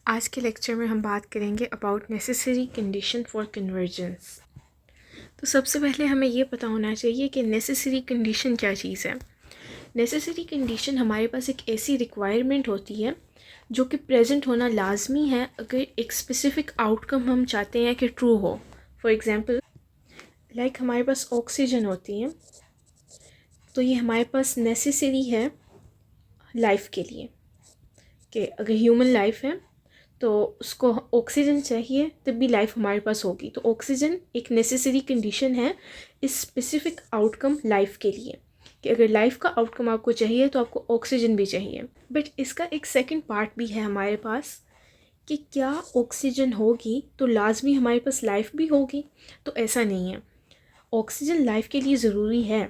आज के लेक्चर में हम बात करेंगे about necessary condition for convergence. तो सबसे पहले हमें ये पता होना चाहिए कि नेसेसरी कंडीशन क्या चीज़ है। नेसेसरी कंडीशन हमारे पास एक ऐसी रिक्वायरमेंट होती है जो कि प्रेजेंट होना लाजमी है अगर एक स्पेसिफ़िक आउटकम हम चाहते हैं कि ट्रू हो। फॉर एग्ज़ाम्पल लाइक हमारे पास ऑक्सीजन होती है, तो ये हमारे पास नेसेसरी है लाइफ के लिए कि अगर ह्यूमन लाइफ है तो उसको ऑक्सीजन चाहिए तब भी लाइफ हमारे पास होगी। तो ऑक्सीजन एक नेसेसरी कंडीशन है इस स्पेसिफिक आउटकम लाइफ के लिए कि अगर लाइफ का आउटकम आपको चाहिए तो आपको ऑक्सीजन भी चाहिए। बट इसका एक सेकंड पार्ट भी है हमारे पास कि क्या ऑक्सीजन होगी तो लाजमी हमारे पास लाइफ भी होगी। तो ऐसा नहीं है, ऑक्सीजन लाइफ के लिए ज़रूरी है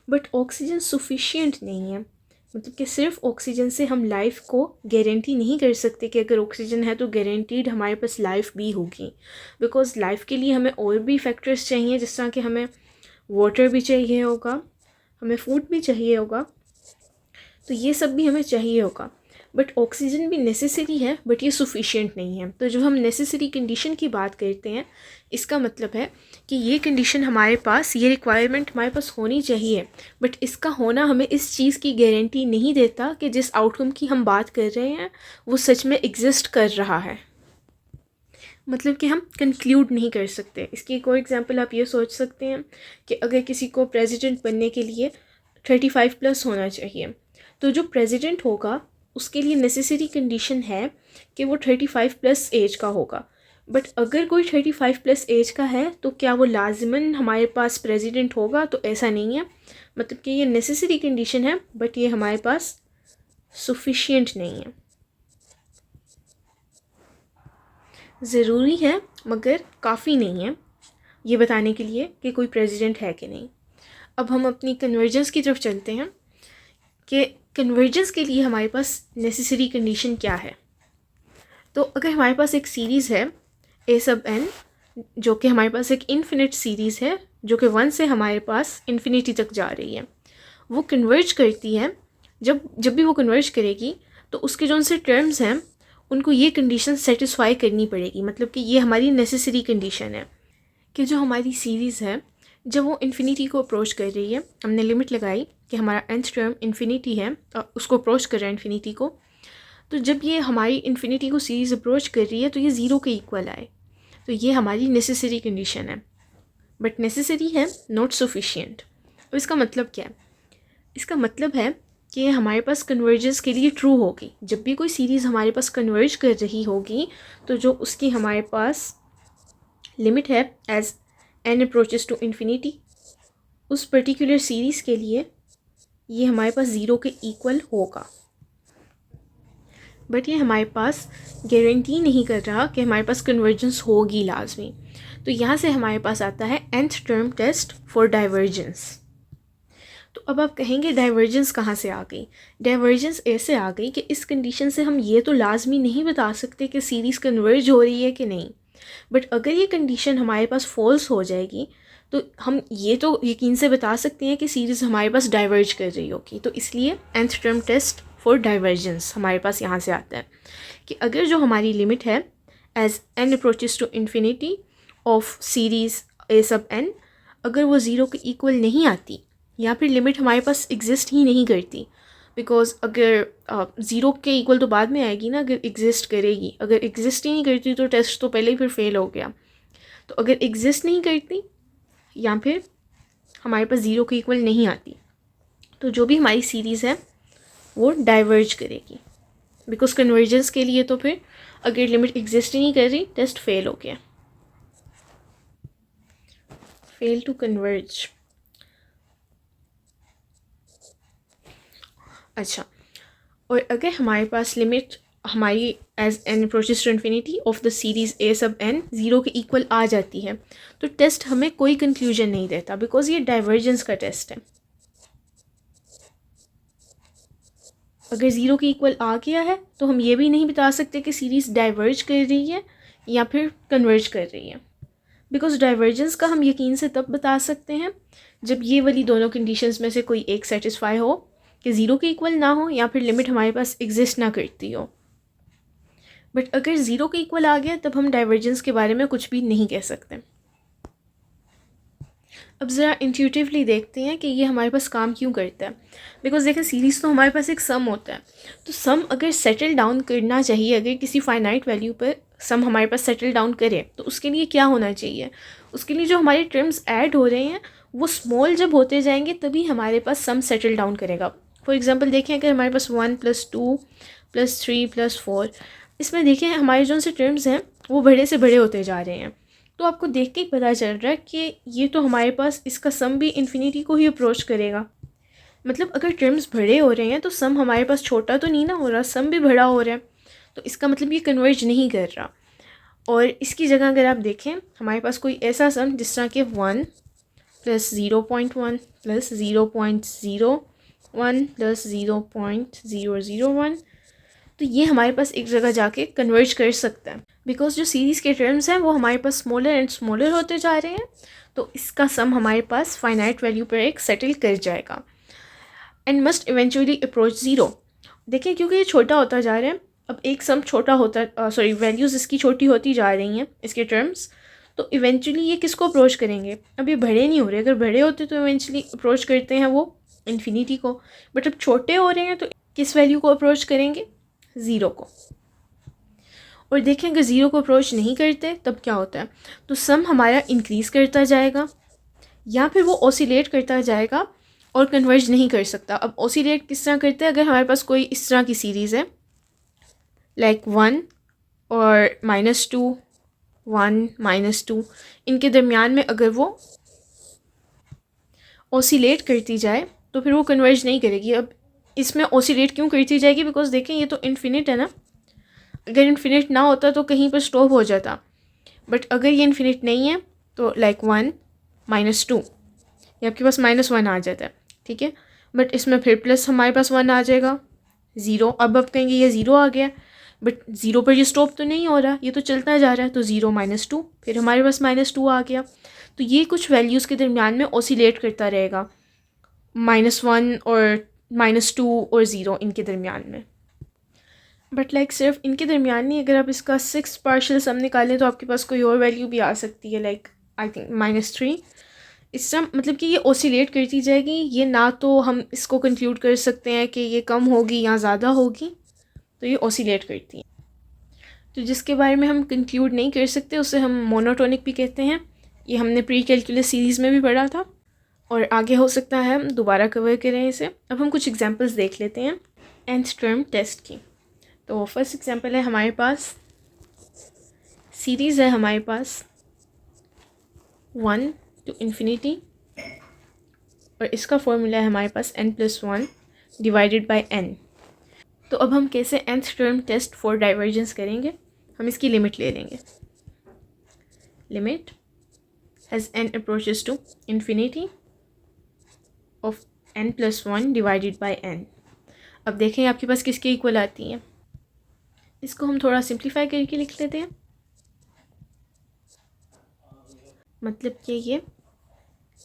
बट ऑक्सीजन सफिशिएंट नहीं है। मतलब कि सिर्फ ऑक्सीजन से हम लाइफ को गारंटी नहीं कर सकते कि अगर ऑक्सीजन है तो गारंटीड हमारे पास लाइफ भी होगी। बिकॉज़ लाइफ के लिए हमें और भी फैक्टर्स चाहिए, जिस तरह कि हमें वाटर भी चाहिए होगा, हमें फूड भी चाहिए होगा, तो ये सब भी हमें चाहिए होगा। बट ऑक्सीजन भी नेसेसरी है बट ये सफिशिएंट नहीं है। तो जब हम नेसेसरी कंडीशन की बात करते हैं इसका मतलब है कि ये कंडीशन हमारे पास, ये रिक्वायरमेंट हमारे पास होनी चाहिए बट इसका होना हमें इस चीज़ की गारंटी नहीं देता कि जिस आउटकम की हम बात कर रहे हैं वो सच में एग्जिस्ट कर रहा है। मतलब कि हम कंक्लूड नहीं कर सकते। इसकी एक और एग्जांपल आप ये सोच सकते हैं कि अगर किसी को प्रेसिडेंट बनने के लिए 35+ होना चाहिए, तो जो प्रेसिडेंट होगा उसके लिए नेसेसरी कंडीशन है कि वो 35+ एज का होगा। बट अगर कोई 35+ एज का है तो क्या वो लाजमन हमारे पास प्रेसिडेंट होगा? तो ऐसा नहीं है। मतलब कि ये नेसेसरी कंडीशन है बट ये हमारे पास सफिशिएंट नहीं है। ज़रूरी है मगर काफ़ी नहीं है ये बताने के लिए कि कोई प्रेसिडेंट है कि नहीं। अब हम अपनी कन्वर्जेंस की तरफ चलते हैं कि कन्वर्जेंस के लिए हमारे पास नेसेसरी कंडीशन क्या है। तो अगर हमारे पास एक सीरीज़ है ए सब एन, जो कि हमारे पास एक इन्फिनिट सीरीज़ है जो कि 1 से हमारे पास इन्फिनिटी तक जा रही है, वो कन्वर्ज करती है। जब जब भी वो कन्वर्ज करेगी तो उसके जो उनसे टर्म्स हैं उनको ये कंडीशन सेटिस्फाई करनी पड़ेगी। मतलब कि ये हमारी नेसेसरी कंडीशन है कि जो हमारी सीरीज़ है जब वो इन्फिनिटी को अप्रोच कर रही है, हमने लिमिट लगाई कि हमारा nth टर्म इन्फिनिटी है और उसको अप्रोच कर रहा है इन्फिनिटी को, तो जब ये हमारी इन्फिनिटी को सीरीज़ अप्रोच कर रही है तो ये ज़ीरो के इक्वल आए, तो ये हमारी नेसेसरी कंडीशन है। बट नेसेसरी है, नॉट सफिशिएंट। अब इसका मतलब क्या है? इसका मतलब है कि हमारे पास कन्वर्जेंस के लिए ट्रू होगी। जब भी कोई सीरीज़ हमारे पास कन्वर्ज कर रही होगी तो जो उसकी हमारे पास लिमिट है as n approaches to infinity, उस पर्टिकुलर सीरीज़ के लिए ये हमारे पास ज़ीरो के इक्वल होगा। बट ये हमारे पास गारंटी नहीं कर रहा कि हमारे पास कन्वर्जेंस होगी लाजमी। तो यहाँ से हमारे पास आता है nth term test for divergence. तो अब आप कहेंगे डाइवर्जेंस कहाँ से आ गई? डाइवर्जेंस ऐसे आ गई कि इस कंडीशन से हम ये तो लाजमी नहीं बता सकते कि सीरीज़ कन्वर्ज हो रही है कि नहीं, बट अगर ये कंडीशन हमारे पास फॉल्स हो जाएगी तो हम ये तो यकीन से बता सकते हैं कि सीरीज़ हमारे पास डाइवर्ज कर रही होगी। तो इसलिए nth term test for divergence हमारे पास यहाँ से आता है कि अगर जो हमारी लिमिट है as n approaches to infinity of series a sub n, अगर वो ज़ीरो के इक्वल नहीं आती या फिर लिमिट हमारे पास एग्जिस्ट ही नहीं करती, बिकॉज अगर ज़ीरो के इक्वल तो बाद में आएगी ना, अगर एग्जिस्ट करेगी, अगर एग्जिस्ट ही नहीं करती तो टेस्ट तो पहले ही फिर फेल हो गया। तो अगर एग्जिस्ट नहीं करती या फिर हमारे पास ज़ीरो के इक्वल नहीं आती तो जो भी हमारी सीरीज़ है वो डाइवर्ज करेगी। बिकॉज कन्वर्जेंस के लिए तो फिर अगर लिमिट एग्जिस्ट ही नहीं कर रही टेस्ट फेल हो गया, फेल टू कन्वर्ज। अच्छा, और अगर हमारे पास लिमिट हमारी as n approaches to infinity of the series a sub n zero के इक्वल आ जाती है तो टेस्ट हमें कोई कंक्लूजन नहीं देता, बिकॉज ये डाइवर्जेंस का टेस्ट है। अगर ज़ीरो के इक्वल आ गया है तो हम ये भी नहीं बता सकते कि सीरीज़ डाइवर्ज कर रही है या फिर कन्वर्ज कर रही है, बिकॉज डाइवर्जेंस का हम यकीन से तब बता सकते हैं जब ये वाली दोनों कंडीशंस में से कोई एक सेटिस्फाई हो कि ज़ीरो के इक्वल ना हो या फिर लिमिट हमारे पास एग्जिस्ट ना करती हो। बट अगर ज़ीरो के इक्वल आ गया तब हम डाइवर्जेंस के बारे में कुछ भी नहीं कह सकते। अब ज़रा इंट्यूटिवली देखते हैं कि ये हमारे पास काम क्यों करता है। बिकॉज देखें सीरीज़ तो हमारे पास एक सम होता है, तो सम अगर सेटल डाउन करना चाहिए, अगर किसी फाइनाइट वैल्यू पर सम हमारे पास सेटल डाउन करे तो उसके लिए क्या होना चाहिए, उसके लिए जो हमारे टर्म्स ऐड हो रहे हैं वो स्मॉल जब होते जाएंगे तभी हमारे पास सम सेटल डाउन करेगा। फॉर एग्जांपल देखें अगर हमारे पास 1 + 2 + 3 + 4, इसमें देखें हमारे जो से टर्म्स हैं वो बड़े से बड़े होते जा रहे हैं। तो आपको देख के ही पता चल रहा है कि ये तो हमारे पास इसका सम भी इन्फिनिटी को ही अप्रोच करेगा। मतलब अगर टर्म्स बड़े हो रहे हैं तो सम हमारे पास छोटा तो नहीं ना हो रहा, सम भी बड़ा हो रहा है, तो इसका मतलब ये कन्वर्ज नहीं कर रहा। और इसकी जगह अगर आप देखें हमारे पास कोई ऐसा सम जिस तरह के 1 + 0.1 + 0.01 + 0.001, तो ये हमारे पास एक जगह जाके कन्वर्ज कर सकता है। बिकॉज जो सीरीज़ के टर्म्स हैं वो हमारे पास स्मॉलर एंड स्मॉलर होते जा रहे हैं, तो इसका सम हमारे पास फाइनाइट वैल्यू पर एक सेटल कर जाएगा and must eventually approach zero. देखिए क्योंकि ये छोटा होता जा रहा है, अब एक सम छोटा होता वैल्यूज़ इसकी छोटी होती जा रही हैं इसके टर्म्स, तो इवेंचुअली ये किसको अप्रोच करेंगे। अब ये बड़े नहीं हो रहे, अगर बड़े होते तो इवेंचुअली अप्रोच करते हैं वो इन्फिनिटी को, बट अब छोटे हो रहे हैं तो किस वैल्यू को अप्रोच करेंगे, ज़ीरो को। और देखें अगर ज़ीरो को अप्रोच नहीं करते तब क्या होता है, तो सम हमारा इंक्रीज़ करता जाएगा या फिर वो ऑसिलेट करता जाएगा और कन्वर्ज नहीं कर सकता। अब ऑसिलेट किस तरह करते हैं, अगर हमारे पास कोई इस तरह की सीरीज़ है लाइक 1 और -2 1 -2, इनके दरमियान में अगर वो ऑसिलेट करती जाए तो फिर वो कन्वर्ज नहीं करेगी। अब इसमें ऑसिलेट क्यों करती जाएगी, बिकॉज देखें ये तो इन्फिनिट है ना, अगर इन्फिनिट ना होता तो कहीं पर स्टॉप हो जाता, बट अगर ये इन्फिनिट नहीं है तो लाइक 1 -2 ये आपके पास -1 आ जाता है, ठीक है। बट इसमें फिर प्लस हमारे पास 1 आ जाएगा, ज़ीरो। अब आप कहेंगे ये ज़ीरो आ गया, बट ज़ीरो पर ये स्टॉप तो नहीं हो रहा, ये तो चलता जा रहा है, तो 0 -2 फिर हमारे पास -2 आ गया। तो ये कुछ वैल्यूज़ के दरमियान में ऑसिलेट करता रहेगा, -1 और -2 और 0 इनके दरमियान में। बट लाइक सिर्फ इनके दरमियान नहीं, अगर आप इसका 6 पार्शियल सम निकालें तो आपके पास कोई और वैल्यू भी आ सकती है, लाइक आई थिंक -3। इस तरह मतलब कि ये ऑसिलेट करती जाएगी, ये ना तो हम इसको कंक्लूड कर सकते हैं कि ये कम होगी या ज़्यादा होगी, तो ये ऑसिलेट करती है। तो जिसके बारे में हम कंक्लूड नहीं कर सकते उसे हम मोनोटोनिक भी कहते हैं। ये हमने प्री कैलकुलस सीरीज़ में भी पढ़ा था और आगे हो सकता है हम दोबारा कवर करें इसे। अब हम कुछ एग्जांपल्स देख लेते हैं nth टर्म टेस्ट की। तो फर्स्ट एग्जांपल है हमारे पास सीरीज़ है हमारे पास 1 to infinity और इसका फॉर्मूला है हमारे पास n+1 डिवाइडेड बाय n। तो अब हम कैसे nth term test for divergence करेंगे, हम इसकी लिमिट ले लेंगे। Limit as n approaches to infinity of n+1 divided by n। अब देखें आपके पास किसके इक्वल आती हैं, इसको हम थोड़ा सिंप्लीफाई करके लिख लेते हैं। मतलब कि ये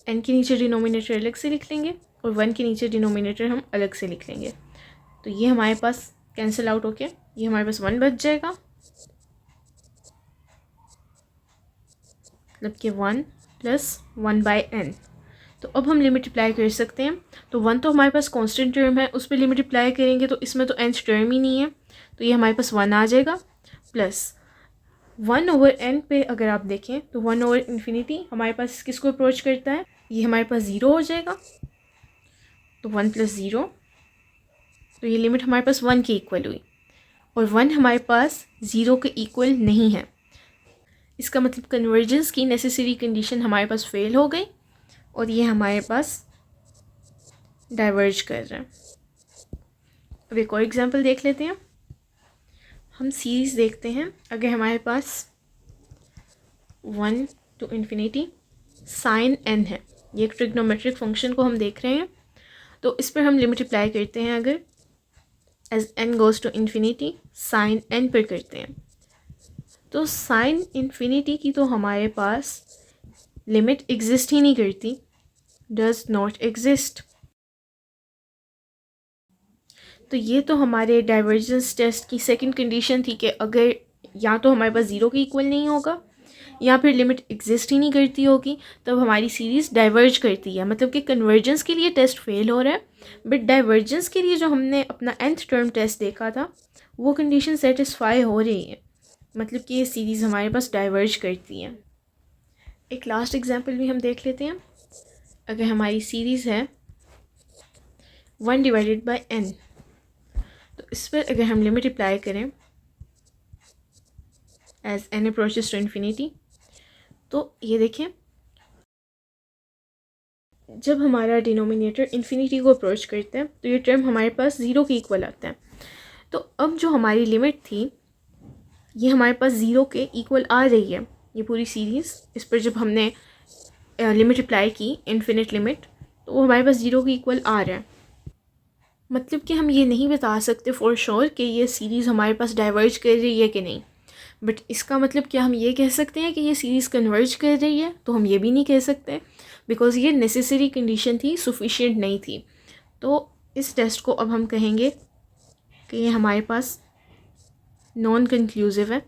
n के नीचे डिनोमिनेटर अलग से लिख लेंगे और 1 के नीचे डिनोमिनेटर हम अलग से लिख लेंगे, तो ये हमारे पास कैंसिल आउट होके ये हमारे पास 1 बच जाएगा। मतलब कि 1 + 1/n। तो अब हम लिमिट अप्लाई कर सकते हैं। तो 1 तो हमारे पास कांस्टेंट टर्म है, उस पर लिमिट अप्लाई करेंगे तो इसमें तो nth टर्म ही नहीं है, तो ये हमारे पास 1 आ जाएगा। प्लस 1/n पे अगर आप देखें तो 1/∞ हमारे पास किसको अप्रोच करता है, ये हमारे पास 0 हो जाएगा। तो 1 + 0, तो ये लिमिट हमारे पास 1 के इक्वल हुई और 1 हमारे पास 0 के इक्वल नहीं है। इसका मतलब कन्वर्जेंस की नेसेसरी कंडीशन हमारे पास फेल हो गई और ये हमारे पास डाइवर्ज कर रहा है। अब एक और एग्जांपल देख लेते हैं। हम सीरीज़ देखते हैं, अगर हमारे पास 1 to infinity sin n है, ये एक ट्रिग्नोमेट्रिक फंक्शन को हम देख रहे हैं, तो इस पर हम लिमिट अप्लाई करते हैं। अगर as n goes to infinity sin n पर करते हैं तो sin infinity की तो हमारे पास लिमिट एग्जिस्ट ही नहीं करती, डज नॉट एग्जिस्ट। तो ये तो हमारे डाइवर्जेंस टेस्ट की सेकंड कंडीशन थी कि अगर या तो हमारे पास ज़ीरो के इक्वल नहीं होगा या फिर लिमिट एग्जिस्ट ही नहीं करती होगी, तब हमारी सीरीज़ डाइवर्ज करती है। मतलब कि कन्वर्जेंस के लिए टेस्ट फेल हो रहा है, बट डाइवर्जेंस के लिए जो हमने अपना nth टर्म टेस्ट देखा था वो कंडीशन सेटिस्फाई हो रही है, मतलब कि ये सीरीज़ हमारे पास डाइवर्ज करती है। एक लास्ट एग्जांपल भी हम देख लेते हैं। अगर हमारी सीरीज़ है 1/n, तो इस पर अगर हम लिमिट अप्लाई करें as n approaches to infinity, तो ये देखें जब हमारा डिनोमिनेटर इन्फिनिटी को अप्रोच करता है तो ये टर्म हमारे पास ज़ीरो के इक्वल आता है। तो अब जो हमारी लिमिट थी ये हमारे पास ज़ीरो के इक्वल आ रही है, ये पूरी सीरीज़। इस पर जब हमने लिमिट अप्लाई की, इन्फिनिट लिमिट, तो वो हमारे पास ज़ीरो के इक्वल आ रहा है। मतलब कि हम ये नहीं बता सकते फॉर श्योर कि ये सीरीज़ हमारे पास डाइवर्ज कर रही है कि नहीं, बट इसका मतलब क्या हम ये कह सकते हैं कि ये सीरीज़ कन्वर्ज कर रही है? तो हम ये भी नहीं कह सकते, बिकॉज़ ये नेसेसरी कंडीशन थी, सफिशिएंट नहीं थी। तो इस टेस्ट को अब हम कहेंगे कि ये हमारे पास नॉन कंक्लूसिव है,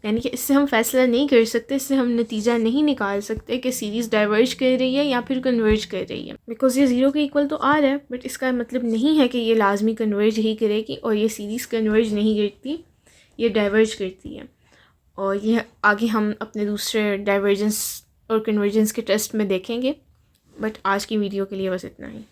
यानी कि इससे हम फैसला नहीं कर सकते, इससे हम नतीजा नहीं निकाल सकते कि सीरीज़ डाइवर्ज कर रही है या फिर कन्वर्ज कर रही है। बिकॉज़ ये ज़ीरो के इक्वल तो आ रहा है, बट इसका मतलब नहीं है कि ये लाजमी कन्वर्ज ही करेगी, और ये सीरीज़ कन्वर्ज नहीं करती, ये डाइवर्ज करती है। और ये आगे हम अपने दूसरे डाइवर्जेंस और कन्वर्जेंस के टेस्ट में देखेंगे। बट आज की वीडियो के लिए बस इतना ही।